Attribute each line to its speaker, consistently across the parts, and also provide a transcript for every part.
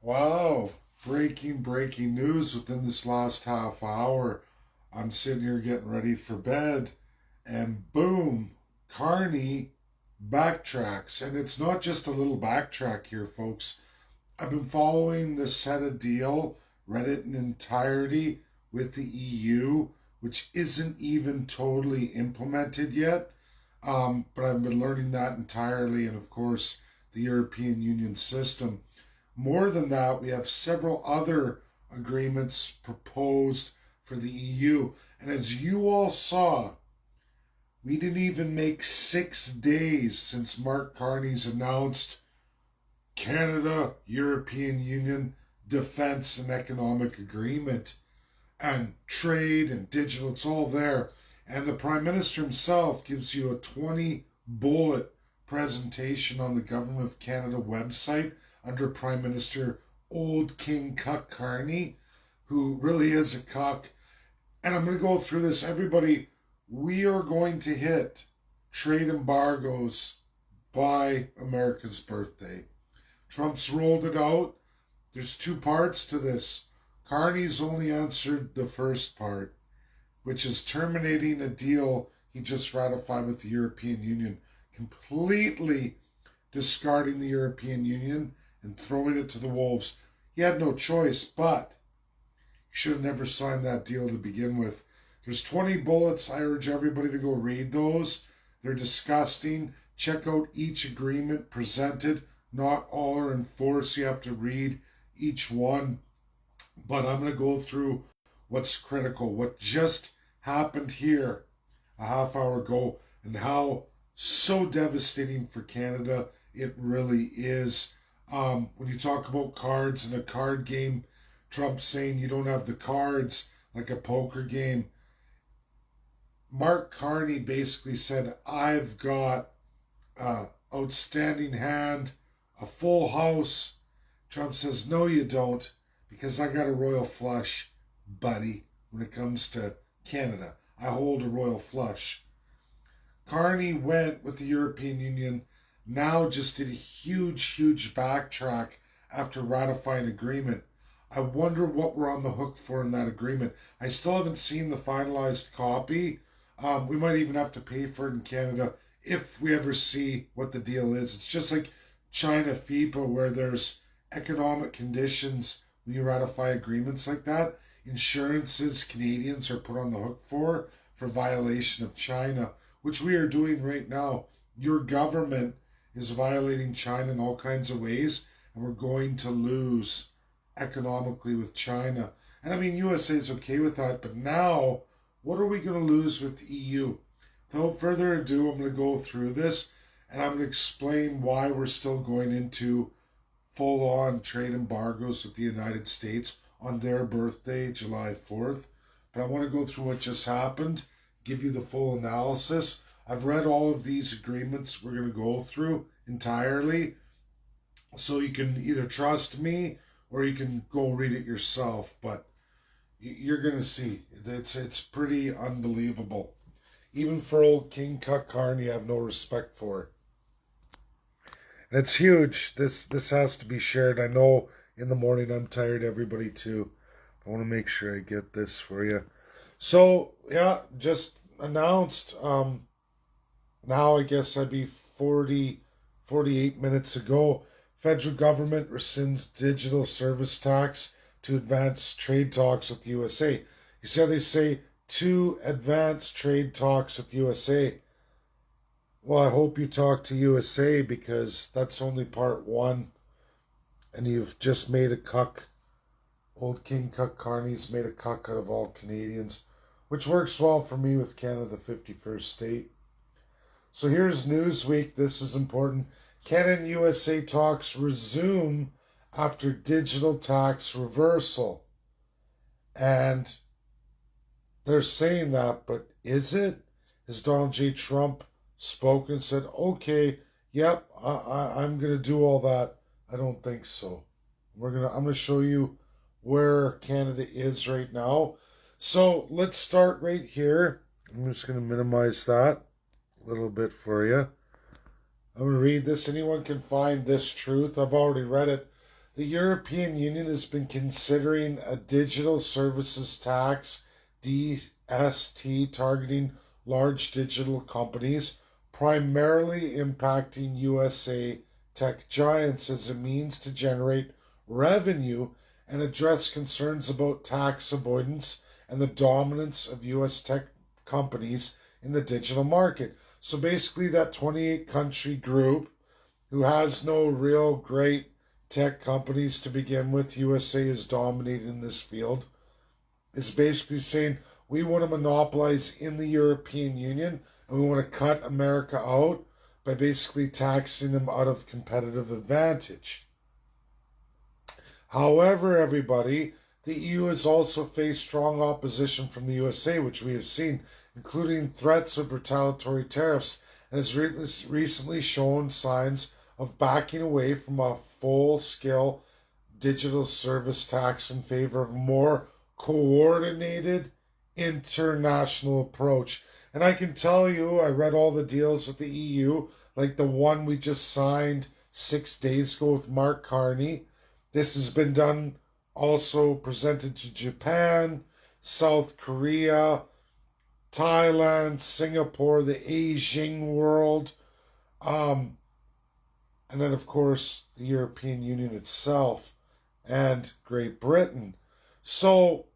Speaker 1: Wow, breaking news within this last half hour. I'm sitting here getting ready for bed, and boom, Carney backtracks. And it's not just a little backtrack here, folks. I've been following this set of deal, read it in entirety with the EU, which isn't even totally implemented yet. But I've been learning that entirely, and of course, the European Union system. More than that, we have several other agreements proposed for the EU. And as you all saw, we didn't even make 6 days since Mark Carney's announced Canada European Union Defense and Economic Agreement, and trade and digital, it's all there. And the Prime Minister himself gives you a 20 bullet presentation on the Government of Canada website under Prime Minister Old King Cuck Carney, who really is a cuck. And I'm going to go through this. Everybody, we are going to hit trade embargoes by America's birthday. Trump's rolled it out. There's two parts to this. Carney's only answered the first part, which is terminating a deal he just ratified with the European Union, completely discarding the European Union and throwing it to the wolves. He had no choice, but he should have never signed that deal to begin with. There's 20 bullets. I urge everybody to go read those. They're disgusting. Check out each agreement presented. Not all are in force. You have to read each one. But I'm going to go through what's critical, what just happened here a half hour ago, and how so devastating for Canada it really is. When you talk about cards in a card game, Trump saying you don't have the cards like a poker game. Mark Carney basically said, I've got an outstanding hand, a full house. Trump says, no, you don't, because I got a royal flush, buddy, when it comes to Canada. I hold a royal flush. Carney went with the European Union, now just did a huge backtrack after ratifying agreement. I wonder what we're on the hook for in that agreement. I still haven't seen the finalized copy. We might even have to pay for it in Canada if we ever see what the deal is. It's just like China FIPA, where there's economic conditions when you ratify agreements like that. Insurances Canadians are put on the hook for violation of China, which we are doing right now. Your government is violating China in all kinds of ways, and we're going to lose economically with China. And I mean, USA is okay with that, but now, what are we going to lose with the EU? Without further ado, I'm going to go through this, and I'm going to explain why we're still going into full-on trade embargoes with the United States on their birthday, July 4th. But I want to go through what just happened, give you the full analysis. I've read all of these agreements we're going to go through entirely, so you can either trust me or you can go read it yourself. But you're going to see, it's pretty unbelievable. Even for old King Cuck Carney, I have no respect for. And it's huge. This has to be shared. I know in the morning I'm tired, everybody too. I want to make sure I get this for you. So, yeah, just announced. Now I guess I'd be 48 minutes ago. Federal government rescinds digital service tax to advance trade talks with USA. You see how they say to advance trade talks with USA. Well, I hope you talk to USA, because that's only part one. And you've just made a cuck. Old King Cuck Carney's made a cuck out of all Canadians, which works well for me with Canada, the 51st state. So here's Newsweek. This is important. Canada and USA talks resume after digital tax reversal. And they're saying that, but is it? Has Donald J. Trump spoken and said, okay, yep, I'm going to do all that? I don't think so. I'm going to show you where Canada is right now. So let's start right here. I'm just going to minimize that a little bit for you. I'm going to read this. Anyone can find this truth. I've already read it. the European Union has been considering a digital services tax, DST, targeting large digital companies, primarily impacting USA tech giants as a means to generate revenue and address concerns about tax avoidance and the dominance of US tech companies in the digital market. So basically, that 28 country group who has no real great tech companies to begin with, USA is dominating in this field, is basically saying we want to monopolize in the European Union and we want to cut America out by basically taxing them out of competitive advantage. However, everybody, the EU has also faced strong opposition from the USA, which we have seen, including threats of retaliatory tariffs, and has recently shown signs of backing away from a full-scale digital service tax in favor of a more coordinated international approach. And I can tell you, I read all the deals with the EU, like the one we just signed 6 days ago with Mark Carney. This has been done, also presented to Japan, South Korea, Thailand, Singapore, the Asian world, and then, of course, the European Union itself and Great Britain. So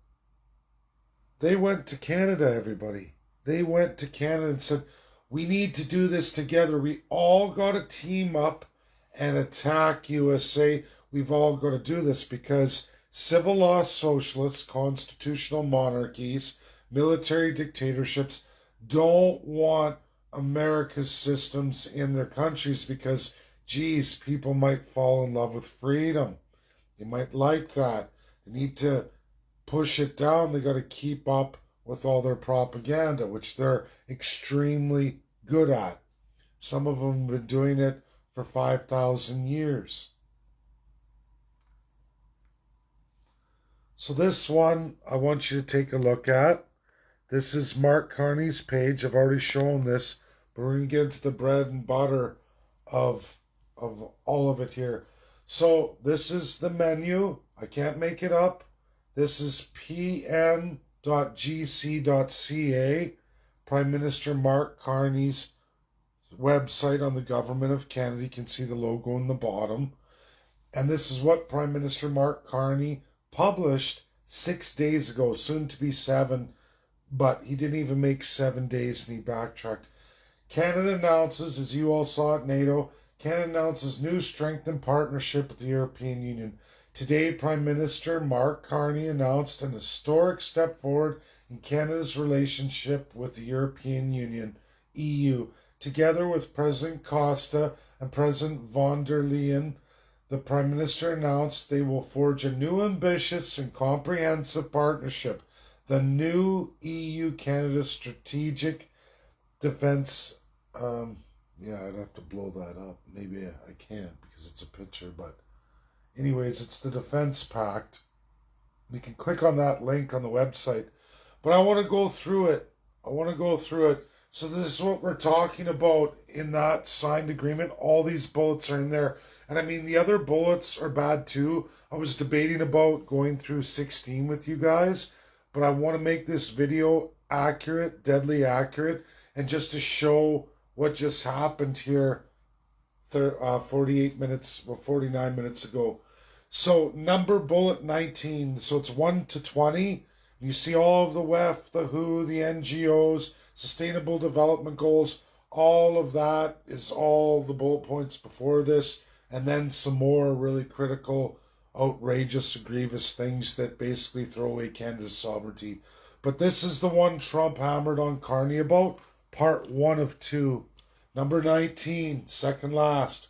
Speaker 1: they went to Canada, everybody. They went to Canada and said, we need to do this together. We all got to team up and attack USA. We've all got to do this because civil law socialists, constitutional monarchies, military dictatorships don't want America's systems in their countries because, geez, people might fall in love with freedom. They might like that. They need to push it down. They got to keep up with all their propaganda, which they're extremely good at. Some of them have been doing it for 5,000 years. So this one, I want you to take a look at. This is Mark Carney's page. I've already shown this, but we're going to get into the bread and butter of all of it here. So this is the menu. I can't make it up. This is pm.gc.ca, Prime Minister Mark Carney's website on the Government of Canada. You can see the logo in the bottom. And this is what Prime Minister Mark Carney published 6 days ago, soon to be 7, but he didn't even make 7 days and he backtracked. Canada announces, as you all saw at NATO, Canada announces new strengthened partnership with the European Union. Today, Prime Minister Mark Carney announced an historic step forward in Canada's relationship with the European Union, EU. Together with President Costa and President von der Leyen, the Prime Minister announced they will forge a new ambitious and comprehensive partnership, the new EU-Canada Strategic Defense. I'd have to blow that up. Maybe I can't because it's a picture, but anyways, it's the Defense Pact. You can click on that link on the website. But I want to go through it. So this is what we're talking about in that signed agreement. All these bullets are in there. And I mean, the other bullets are bad too. I was debating about going through 16 with you guys, but I want to make this video accurate, deadly accurate, and just to show what just happened here 49 minutes ago. So number bullet 19. So it's 1 to 20. You see all of the WEF, the WHO, the NGOs, Sustainable Development Goals. All of that is all the bullet points before this. And then some more really critical, outrageous, grievous things that basically throw away Canada's sovereignty. But this is the one Trump hammered on Carney about. Part 1 of 2. Number 19, second last.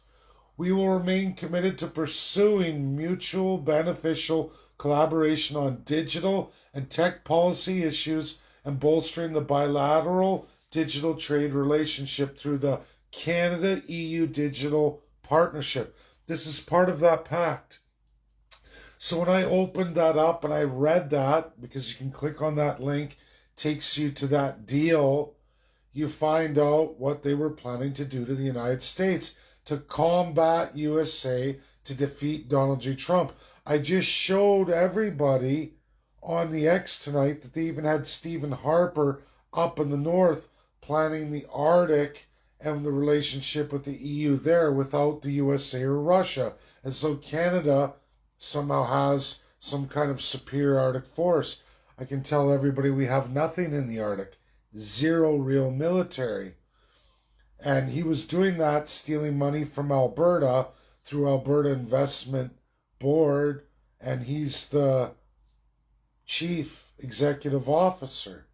Speaker 1: We will remain committed to pursuing mutual beneficial collaboration on digital and tech policy issues and bolstering the bilateral digital trade relationship through the Canada-EU Digital Partnership. This is part of that pact. So when I opened that up and I read that, because you can click on that link, takes you to that deal, you find out what they were planning to do to the United States to combat USA, to defeat Donald J. Trump. I just showed everybody on the X tonight that they even had Stephen Harper up in the north planning the Arctic and the relationship with the EU there without the USA or Russia. And so Canada somehow has some kind of superior Arctic force. I can tell everybody we have nothing in the Arctic. Zero real military. And he was doing that, stealing money from Alberta through Alberta Investment Board, and he's the chief executive officer.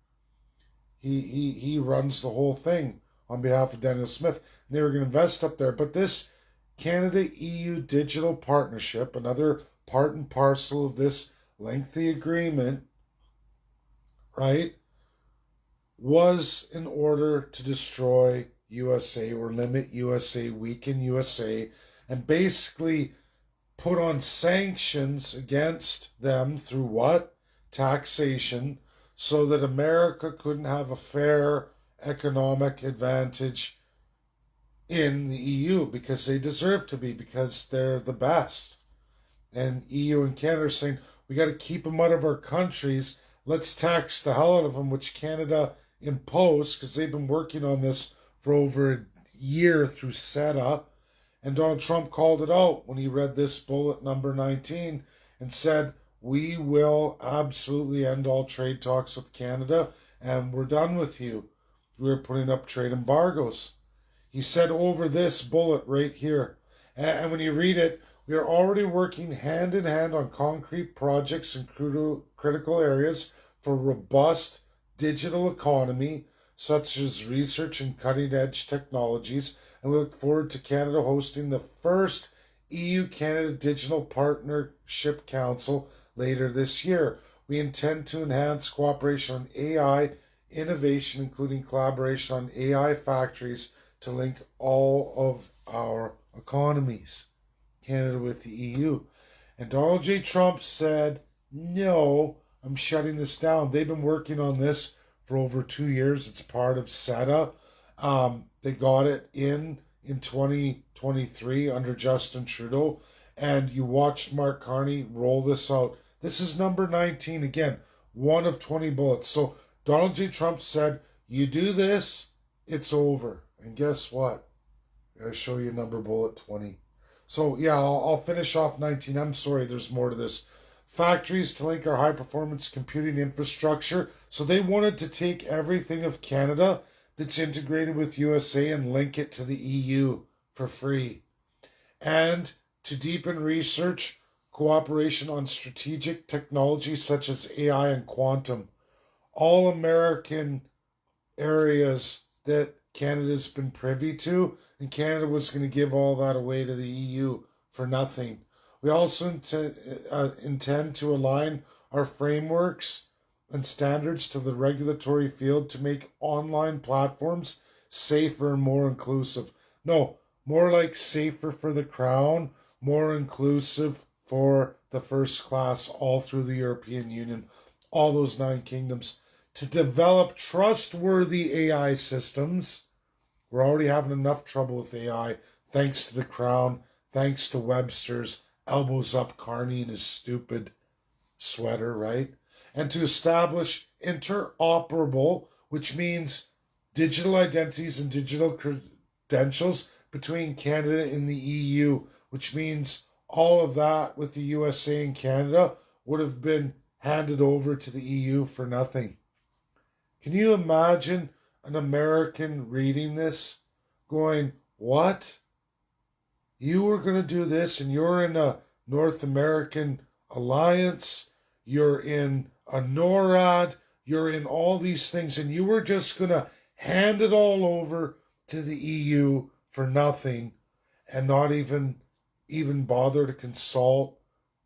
Speaker 1: He runs the whole thing on behalf of Daniel Smith. And they were going to invest up there. But this Canada-EU digital partnership, another part and parcel of this lengthy agreement, right, was in order to destroy USA or limit USA, weaken USA, and basically put on sanctions against them through what? Taxation, so that America couldn't have a fair economic advantage in the EU because they deserve to be, because they're the best. And EU and Canada are saying, we got to keep them out of our countries. Let's tax the hell out of them, which Canada imposed because they've been working on this for over a year through CETA. And Donald Trump called it out when he read this bullet number 19 and said, we will absolutely end all trade talks with Canada and we're done with you. We're putting up trade embargoes. He said over this bullet right here. And when you read it, we are already working hand in hand on concrete projects in critical areas for robust digital economy, such as research and cutting-edge technologies, and we look forward to Canada hosting the first EU-Canada Digital Partnership Council later this year. We intend to enhance cooperation on AI innovation, including collaboration on AI factories to link all of our economies, Canada with the EU. And Donald J. Trump said, no, I'm shutting this down. They've been working on this for over 2 years. It's part of CETA. They got it in 2023 under Justin Trudeau. And you watched Mark Carney roll this out. This is number 19 again, one of 20 bullets. So Donald J. Trump said, you do this, it's over. And guess what? I'll show you number bullet 20. So yeah, I'll finish off 19. I'm sorry, there's more to this. Factories to link our high-performance computing infrastructure. So they wanted to take everything of Canada that's integrated with USA and link it to the EU for free. And to deepen research, cooperation on strategic technology such as AI and quantum. All American areas that Canada's been privy to, and Canada was going to give all that away to the EU for nothing. We also intend to align our frameworks and standards to the regulatory field to make online platforms safer and more inclusive. No, more like safer for the crown, more inclusive for the first class all through the European Union, all those 9 kingdoms. To develop trustworthy AI systems. We're already having enough trouble with AI, thanks to the Crown, thanks to Webster's elbows up Carney in his stupid sweater, right? And to establish interoperable, which means digital identities and digital credentials between Canada and the EU, which means all of that with the USA and Canada would have been handed over to the EU for nothing. Can you imagine an American reading this going, what? You were going to do this and you're in a North American alliance, you're in a NORAD, you're in all these things, and you were just going to hand it all over to the EU for nothing and not even bother to consult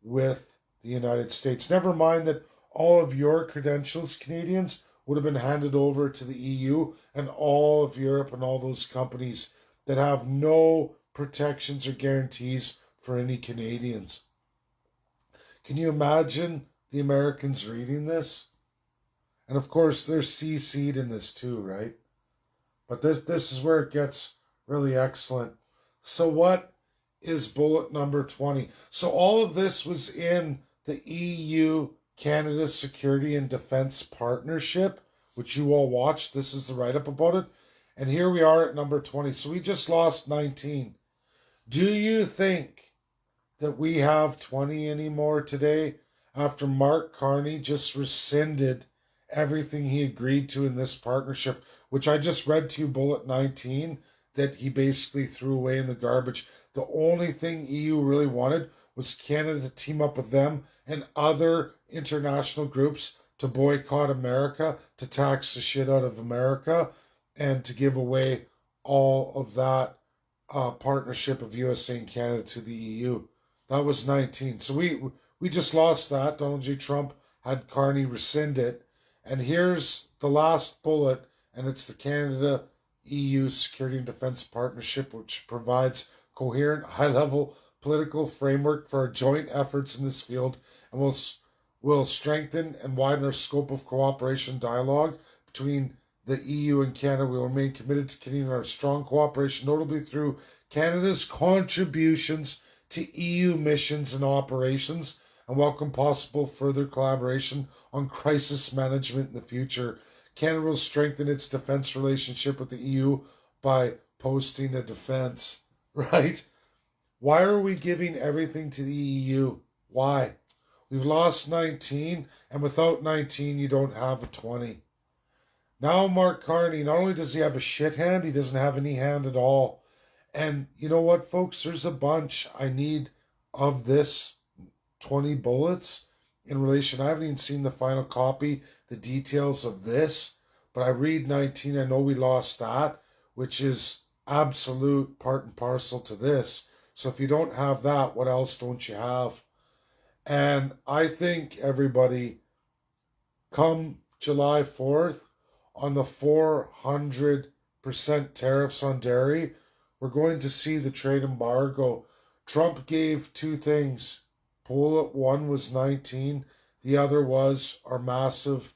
Speaker 1: with the United States. Never mind that all of your credentials, Canadians, would have been handed over to the EU and all of Europe and all those companies that have no protections or guarantees for any Canadians. Can you imagine the Americans reading this? And of course, they're CC'd in this too, right? But this is where it gets really excellent. So what is bullet number 20. So all of this was in the EU-Canada Security and Defence Partnership, which you all watched. This is the write-up about it. And here we are at number 20. So we just lost 19. Do you think that we have 20 anymore today after Mark Carney just rescinded everything he agreed to in this partnership, which I just read to you, bullet 19, that he basically threw away in the garbage? The only thing EU really wanted was Canada to team up with them and other international groups to boycott America, to tax the shit out of America, and to give away all of that partnership of USA and Canada to the EU. That was 19. So we just lost that. Donald J. Trump had Carney rescind it. And here's the last bullet, and it's the Canada-EU Security and Defence Partnership, which provides coherent, high-level political framework for our joint efforts in this field, and will strengthen and widen our scope of cooperation dialogue between the EU and Canada. We will remain committed to continuing our strong cooperation, notably through Canada's contributions to EU missions and operations, and welcome possible further collaboration on crisis management in the future. Canada will strengthen its defense relationship with the EU by posting a defense, right? Why are we giving everything to the EU? Why? We've lost 19, and without 19, you don't have a 20. Now Mark Carney, not only does he have a shit hand, he doesn't have any hand at all. And you know what, folks? There's a bunch I need of this 20 bullets in relation. I haven't even seen the final copy, the details of this, but I read 19. I know we lost that, which is absolute part and parcel to this. So if you don't have that, what else don't you have? And I think everybody, come July 4th, on the 400% tariffs on dairy, we're going to see the trade embargo. Trump gave two things. Bullet one was 19. The other was our massive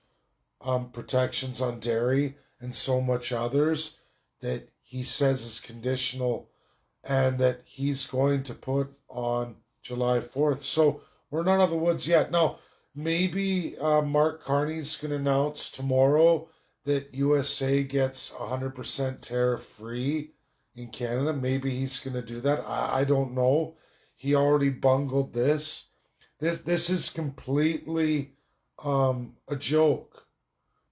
Speaker 1: protections on dairy and so much others that he says is conditional and that he's going to put on July 4th. So we're not out of the woods yet. Now, maybe Mark Carney's going to announce tomorrow that USA gets 100% tariff free in Canada. Maybe he's going to do that. I don't know. He already bungled this. This is completely a joke.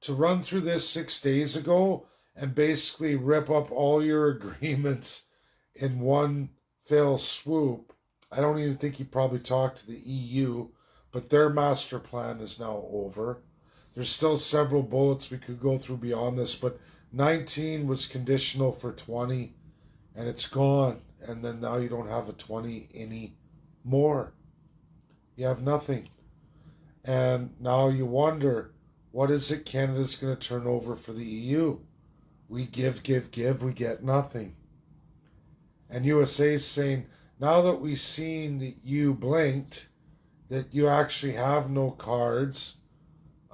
Speaker 1: To run through this 6 days ago and basically rip up all your agreements in one fell swoop. I don't even think he probably talked to the EU, but their master plan is now over. There's still several bullets we could go through beyond this, but 19 was conditional for 20, and it's gone. And then now you don't have a 20 anymore. You have nothing. And now you wonder, what is it Canada's going to turn over for the EU? We give, we get nothing. And USA is saying, now that we've seen that you blinked, that you actually have no cards,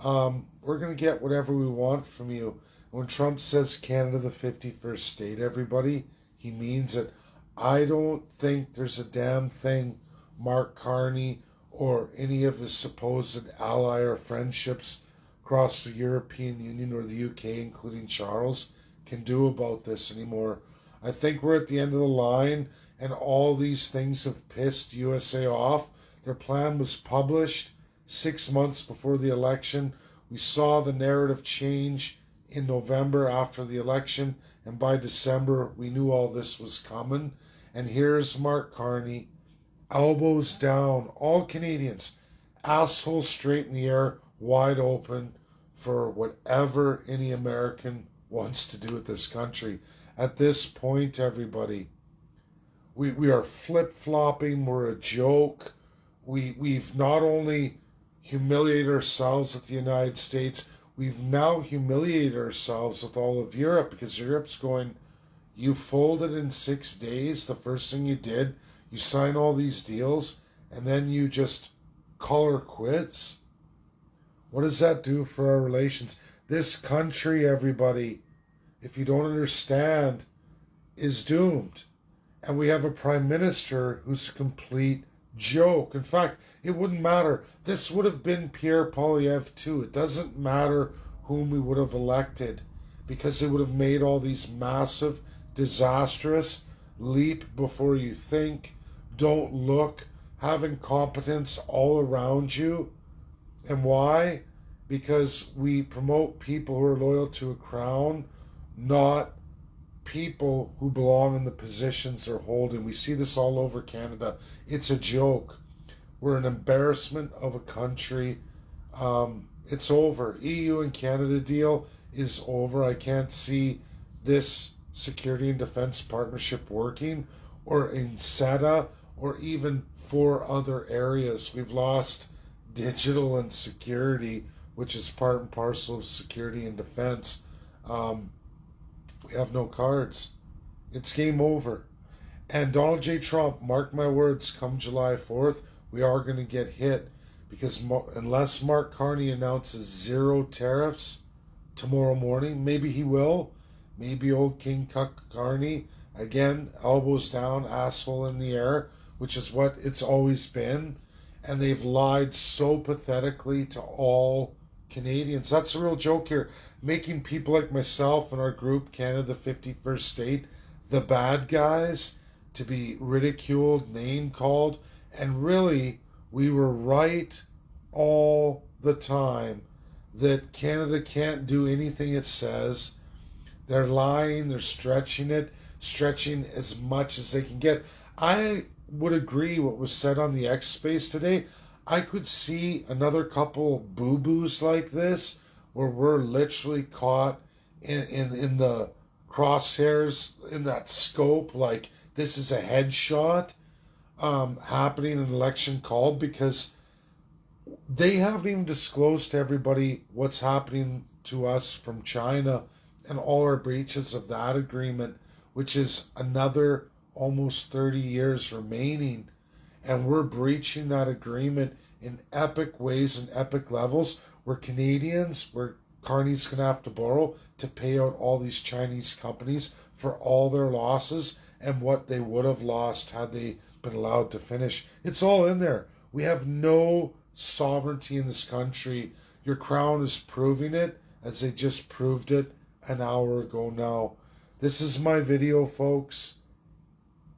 Speaker 1: we're going to get whatever we want from you. When Trump says Canada the 51st state, everybody, he means it. I don't think there's a damn thing Mark Carney or any of his supposed ally or friendships across the European Union or the UK, including Charles, can do about this anymore. I think we're at the end of the line, and all these things have pissed USA off. Their plan was published 6 months before the election. We saw the narrative change in November after the election, and by December we knew all this was coming. And here's Mark Carney, elbows down, all Canadians, assholes straight in the air, wide open for whatever any American wants to do with this country. At this point, everybody, we are flip-flopping, we're a joke. We've not only humiliated ourselves with the United States, we've now humiliated ourselves with all of Europe, because Europe's going, you folded in 6 days. The first thing you did, you sign all these deals, and then you just call her quits. What does that do for our relations? This country, everybody, if you don't understand, is doomed. And we have a prime minister who's a complete joke. In fact, it wouldn't matter. This would have been Pierre Poilievre too. It doesn't matter whom we would have elected, because they would have made all these massive, disastrous, leap before you think, don't look, have incompetence all around you. And why? Because we promote people who are loyal to a crown, not people who belong in the positions they're holding. We see this all over Canada. It's a joke. We're an embarrassment of a country. It's over. EU and Canada deal is over. I can't see this security and defense partnership working, or in SETA, or even 4 other areas. We've lost digital and security, which is part and parcel of security and defense. We have no cards. It's game over. And Donald J. Trump, mark my words, come July 4th, we are going to get hit, because unless Mark Carney announces 0 tariffs tomorrow morning, maybe he will. Maybe old King Cuck Carney, again, elbows down, asshole in the air, which is what it's always been. And they've lied so pathetically to all Canadians. That's a real joke here. Making people like myself and our group, Canada, the 51st State, the bad guys, to be ridiculed, name-called. And really, we were right all the time that Canada can't do anything it says. They're lying, they're stretching as much as they can get. I would agree what was said on the X Space today. I could see another couple boo-boos like this, where we're literally caught in the crosshairs, in that scope, like this is a headshot happening in an election called, because they haven't even disclosed to everybody what's happening to us from China and all our breaches of that agreement, which is another almost 30 years remaining. And we're breaching that agreement in epic ways and epic levels, where Canadians, where Carney's going to have to borrow to pay out all these Chinese companies for all their losses and what they would have lost had they been allowed to finish. It's all in there. We have no sovereignty in this country. Your crown is proving it, as they just proved it an hour ago now. This is my video, folks.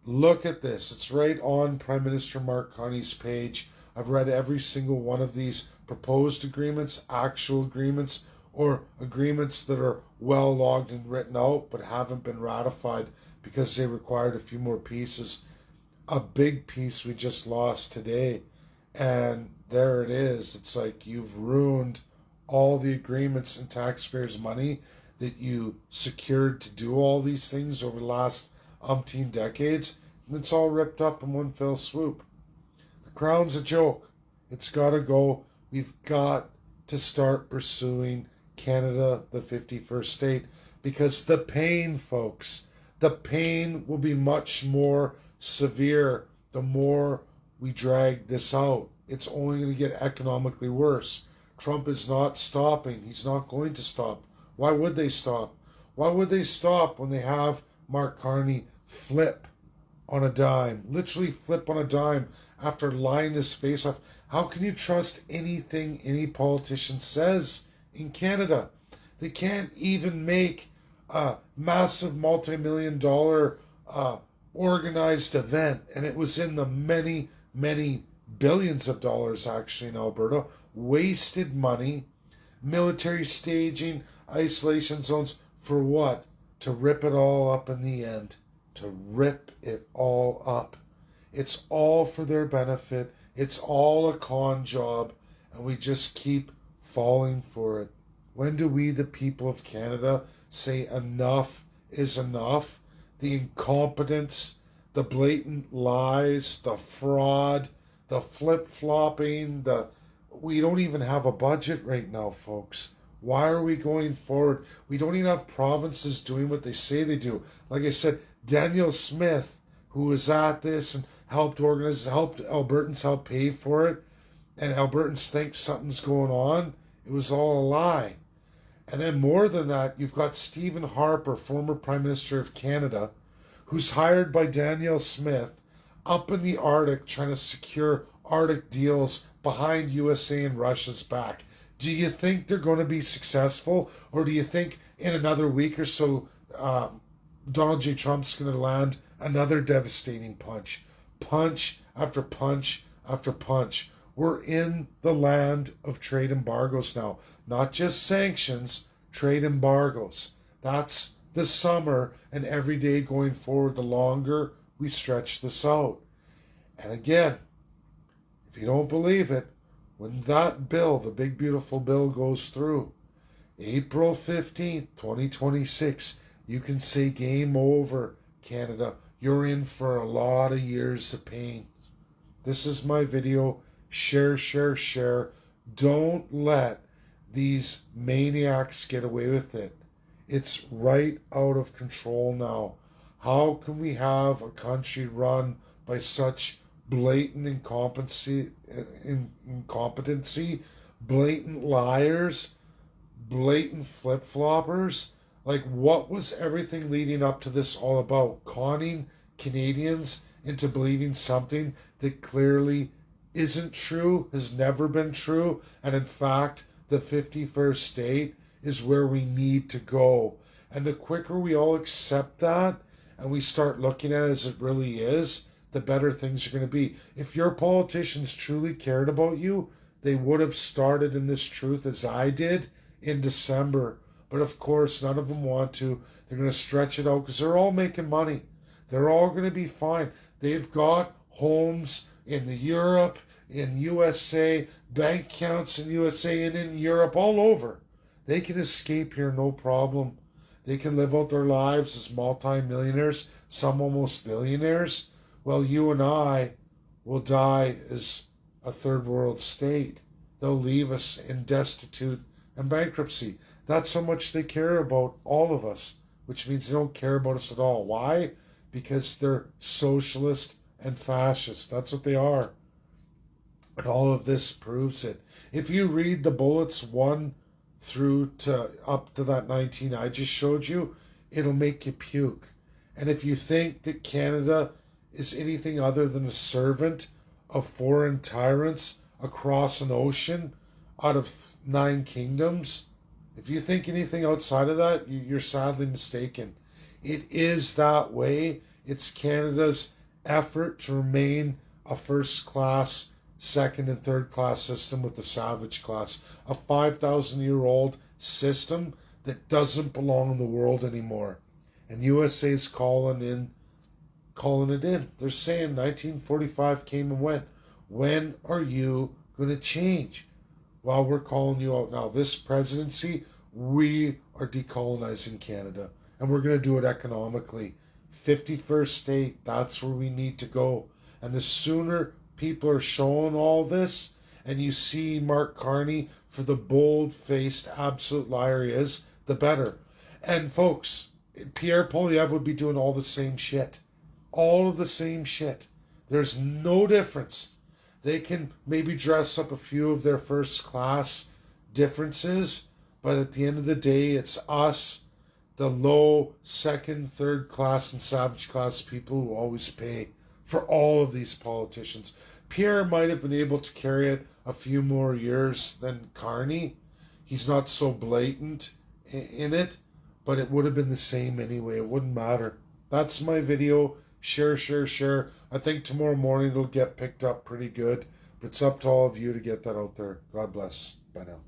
Speaker 1: Look at this. It's right on Prime Minister Mark Carney's page. I've read every single one of these proposed agreements, actual agreements, or agreements that are well logged and written out but haven't been ratified because they required a few more pieces. A big piece we just lost today. And there it is. It's like you've ruined all the agreements and taxpayers' money that you secured to do all these things over the last umpteen decades, and it's all ripped up in one fell swoop. The crown's a joke. It's got to go. We've got to start pursuing Canada, the 51st state, because the pain, folks, the pain will be much more severe the more we drag this out. It's only going to get economically worse. Trump is not stopping. He's not going to stop. Why would they stop? Why would they stop when they have Mark Carney flip on a dime? Literally flip on a dime after lying his face off. How can you trust anything any politician says in Canada? They can't even make a massive multi-million-dollar organized event, and it was in the many, many billions of dollars actually in Alberta. Wasted money, military staging, isolation zones, for what? To rip it all up in the end. To rip it all up. It's all for their benefit. It's all a con job, and we just keep falling for it. When do we, the people of Canada, say enough is enough? The incompetence, the blatant lies, the fraud, the flip-flopping, we don't even have a budget right now, folks. Why are we going forward? We don't even have provinces doing what they say they do. Like I said, Daniel Smith, who was at this and helped organize, helped Albertans help pay for it, and Albertans think something's going on. It was all a lie. And then more than that, you've got Stephen Harper, former Prime Minister of Canada, who's hired by Danielle Smith up in the Arctic trying to secure Arctic deals behind USA and Russia's back. Do you think they're going to be successful? Or do you think in another week or so, Donald J. Trump's going to land another devastating punch? Punch after punch after punch. We're in the land of trade embargoes now. Not just sanctions, trade embargoes. That's the summer and every day going forward, the longer we stretch this out. And again, if you don't believe it, when that bill, the big beautiful bill, goes through, April 15th, 2026, you can say game over, Canada. You're in for a lot of years of pain. This is my video. Share, share, share. Don't let these maniacs get away with it. It's right out of control now. How can we have a country run by such blatant incompetency, blatant liars, blatant flip-floppers? Like, what was everything leading up to this all about? Conning Canadians into believing something that clearly isn't true, has never been true, and in fact, the 51st state is where we need to go. And the quicker we all accept that and we start looking at it as it really is, the better things are going to be. If your politicians truly cared about you, they would have started in this truth as I did in December. But of course, none of them want to. They're going to stretch it out because they're all making money. They're all going to be fine. They've got homes in Europe, in USA, bank accounts in USA and in Europe, all over. They can escape here, no problem. They can live out their lives as multi-millionaires, some almost billionaires. Well, you and I will die as a third world state. They'll leave us in destitute and bankruptcy. That's how much they care about all of us, which means they don't care about us at all. Why? Because they're socialist and fascist. That's what they are. And all of this proves it. If you read the bullets 1 through to up to that 19 I just showed you, it'll make you puke. And if you think that Canada is anything other than a servant of foreign tyrants across an ocean out of 9 kingdoms, if you think anything outside of that, you're sadly mistaken. It is that way. It's Canada's effort to remain a first-class, second and third class system with the savage class, a 5,000-year-old system that doesn't belong in the world anymore. And USA's calling it in. They're saying 1945 came and went. When are you going to change? Well, we're calling you out now. This presidency, we are decolonizing Canada, and we're going to do it economically. 51st state, that's where we need to go. And the sooner people are showing all this, and you see Mark Carney for the bold-faced absolute liar he is, the better. And folks, Pierre Poilievre would be doing all the same shit. All of the same shit. There's no difference. They can maybe dress up a few of their first-class differences, but at the end of the day, it's us, the low, second, third class, and savage class people who always pay for all of these politicians. Pierre might have been able to carry it a few more years than Carney. He's not so blatant in it, but it would have been the same anyway. It wouldn't matter. That's my video. Share, share, share. I think tomorrow morning it'll get picked up pretty good, but it's up to all of you to get that out there. God bless. Bye now.